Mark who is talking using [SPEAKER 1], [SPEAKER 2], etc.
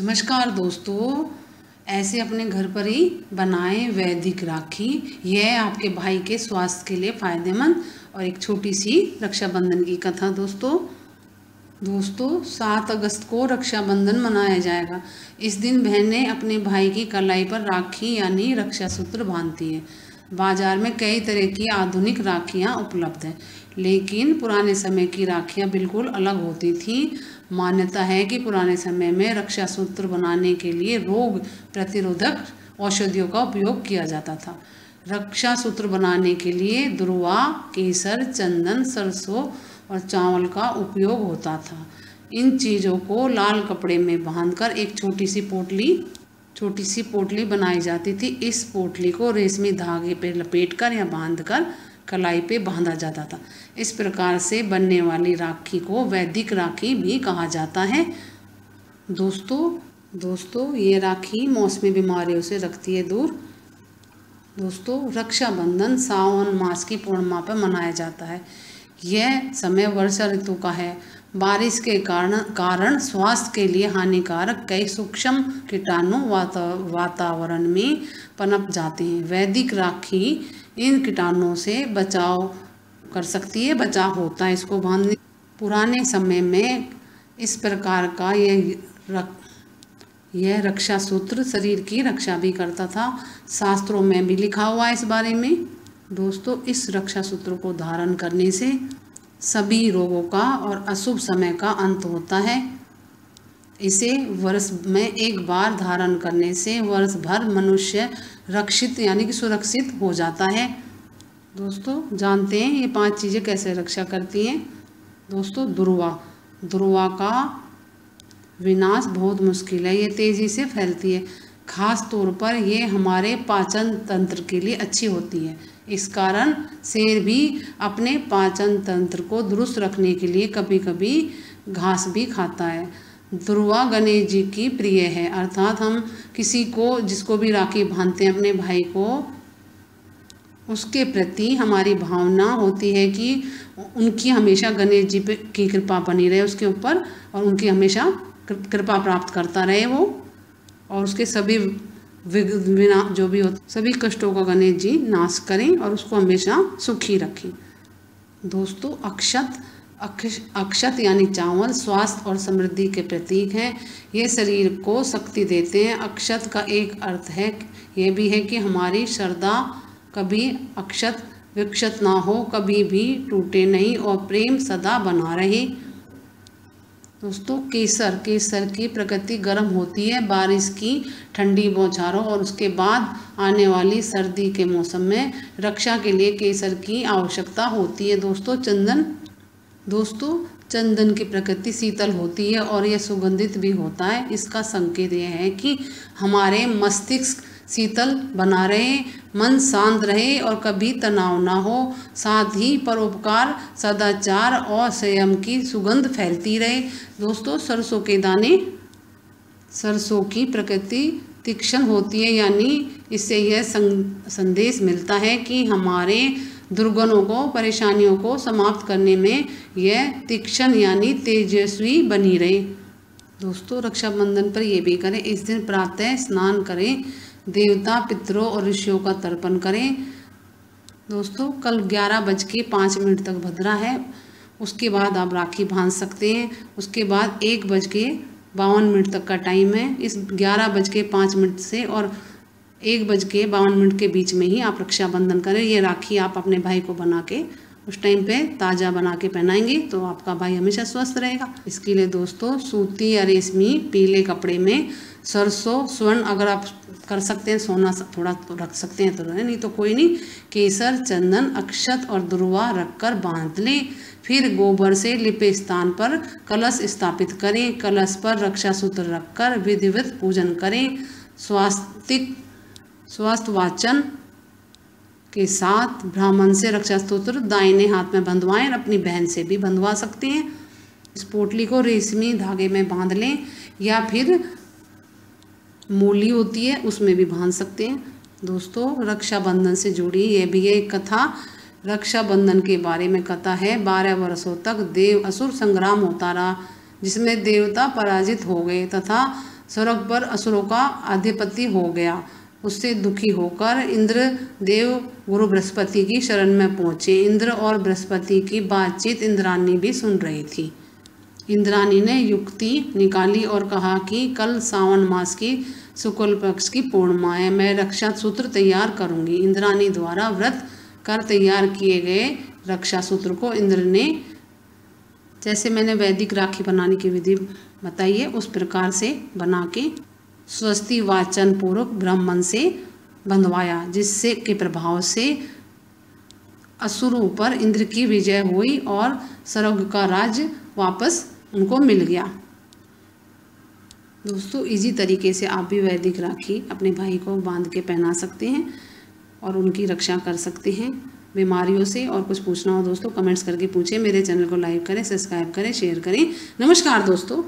[SPEAKER 1] नमस्कार दोस्तों, ऐसे अपने घर पर ही बनाएं वैदिक राखी। यह आपके भाई के स्वास्थ्य के लिए फायदेमंद और एक छोटी सी रक्षाबंधन की कथा। दोस्तों 7 अगस्त को रक्षाबंधन मनाया जाएगा। इस दिन बहनें अपने भाई की कलाई पर राखी यानी रक्षा सूत्र बांधती है। बाजार में कई तरह की आधुनिक राखियां उपलब्ध हैं, लेकिन पुराने समय की राखियां बिल्कुल अलग होती थीं। मान्यता है कि पुराने समय में रक्षा सूत्र बनाने के लिए रोग प्रतिरोधक औषधियों का उपयोग किया जाता था। रक्षा सूत्र बनाने के लिए दुर्वा, केसर, चंदन, सरसों और चावल का उपयोग होता था। इन चीज़ों को लाल कपड़े में बांधकर एक छोटी सी पोटली बनाई जाती थी। इस पोटली को रेशमी धागे पे लपेटकर या बांधकर कलाई पे बांधा जाता था। इस प्रकार से बनने वाली राखी को वैदिक राखी भी कहा जाता है। दोस्तों ये राखी मौसमी बीमारियों से रखती है दूर। दोस्तों रक्षाबंधन सावन मास की पूर्णिमा पर मनाया जाता है। यह समय वर्षा ऋतु का है। बारिश के कारण स्वास्थ्य के लिए हानिकारक कई सूक्ष्म कीटाणु वातावरण में पनप जाते हैं। वैदिक राखी इन कीटाणुओं से बचाव कर सकती है, बचाव होता है इसको बांधने। पुराने समय में इस प्रकार का यह रक्षा सूत्र शरीर की रक्षा भी करता था। शास्त्रों में भी लिखा हुआ है इस बारे में। दोस्तों इस रक्षा सूत्र को धारण करने से सभी रोगों का और अशुभ समय का अंत होता है। इसे वर्ष में एक बार धारण करने से वर्ष भर मनुष्य रक्षित यानी कि सुरक्षित हो जाता है। दोस्तों जानते हैं ये 5 चीज़ें कैसे रक्षा करती हैं। दोस्तों दुर्वा का विनाश बहुत मुश्किल है, ये तेज़ी से फैलती है। खास तौर पर ये हमारे पाचन तंत्र के लिए अच्छी होती है। इस कारण शेर भी अपने पाचन तंत्र को दुरुस्त रखने के लिए कभी कभी घास भी खाता है। दुर्वा गणेश जी की प्रिय है, अर्थात हम जिसको भी राखी बांधते हैं अपने भाई को, उसके प्रति हमारी भावना होती है कि उनकी हमेशा गणेश जी की कृपा बनी रहे उसके ऊपर, और उनकी हमेशा कृपा प्राप्त करता रहे वो, और उसके सभी जो भी हो सभी कष्टों का गणेश जी नाश करें और उसको हमेशा सुखी रखें। दोस्तों अक्षत यानी चावल स्वास्थ्य और समृद्धि के प्रतीक हैं। ये शरीर को शक्ति देते हैं। अक्षत का एक अर्थ है ये भी है कि हमारी श्रद्धा कभी अक्षत विक्षत ना हो, कभी भी टूटे नहीं और प्रेम सदा बना रहे। दोस्तों केसर की प्रकृति गर्म होती है। बारिश की ठंडी बौछारों और उसके बाद आने वाली सर्दी के मौसम में रक्षा के लिए केसर की आवश्यकता होती है। दोस्तों चंदन की प्रकृति शीतल होती है और यह सुगंधित भी होता है। इसका संकेत यह है कि हमारे मस्तिष्क शीतल बना रहे, मन शांत रहे और कभी तनाव ना हो। साथ ही परोपकार, सदाचार और संयम की सुगंध फैलती रहे। दोस्तों सरसों की प्रकृति तीक्ष्ण होती है, यानी इससे यह संदेश मिलता है कि हमारे दुर्गुणों को, परेशानियों को समाप्त करने में यह तीक्ष्ण यानी तेजस्वी बनी रहे। दोस्तों रक्षाबंधन पर यह भी करें, इस दिन प्रातः स्नान करें, देवता पितरों और ऋषियों का तर्पण करें। दोस्तों कल 11:05 तक भद्रा है, उसके बाद आप राखी बांध सकते हैं। उसके बाद 1:52 तक का टाइम है। इस 11:05 से और 1:52 के बीच में ही आप रक्षाबंधन करें। ये राखी आप अपने भाई को बना के उस टाइम पे ताज़ा बना के पहनाएंगे तो आपका भाई हमेशा स्वस्थ रहेगा। इसके लिए दोस्तों सूती या रेशमी पीले कपड़े में सरसों, स्वर्ण अगर आप कर सकते हैं, सोना थोड़ा तो रख सकते हैं तो नहीं तो कोई नहीं, केसर, चंदन, अक्षत और दुर्वा रखकर बांध लें। फिर गोबर से लिपे स्थान पर कलश स्थापित करें। कलश पर रक्षा सूत्र रखकर विधिवत पूजन करें। स्वास्थ्य वाचन के साथ ब्राह्मण से रक्षा सूत्र दाहिने हाथ में बंधवाएं और अपनी बहन से भी बंधवा सकते हैं। इस पोटली को रेशमी धागे में बांध लें या फिर मूली होती है उसमें भी बांध सकते हैं। दोस्तों रक्षाबंधन से जुड़ी ये भी एक कथा, रक्षाबंधन के बारे में कथा है। 12 वर्षों तक देव असुर संग्राम होता रहा, जिसमें देवता पराजित हो गए तथा स्वर्ग पर असुरों का आधिपत्य हो गया। उससे दुखी होकर इंद्र देव गुरु बृहस्पति की शरण में पहुँचे। इंद्र और बृहस्पति की बातचीत इंद्राणी भी सुन रही थी। इंद्राणी ने युक्ति निकाली और कहा कि कल सावन मास की शुक्ल पक्ष की पूर्णिमा है, मैं रक्षा सूत्र तैयार करूंगी। इंद्राणी द्वारा व्रत कर तैयार किए गए रक्षा सूत्र को इंद्र ने, जैसे मैंने वैदिक राखी बनाने की विधि बताई है उस प्रकार से बना के स्वस्ति वाचन पूर्वक ब्राह्मण से बंधवाया, जिससे के प्रभाव से असुरों पर इंद्र की विजय हुई और स्वर्ग का राज्य वापस उनको मिल गया। दोस्तों इजी तरीके से आप भी वैदिक राखी अपने भाई को बांध के पहना सकते हैं और उनकी रक्षा कर सकते हैं बीमारियों से। और कुछ पूछना हो दोस्तों कमेंट्स करके पूछें। मेरे चैनल को लाइक करें, सब्सक्राइब करें, शेयर करें। नमस्कार दोस्तों।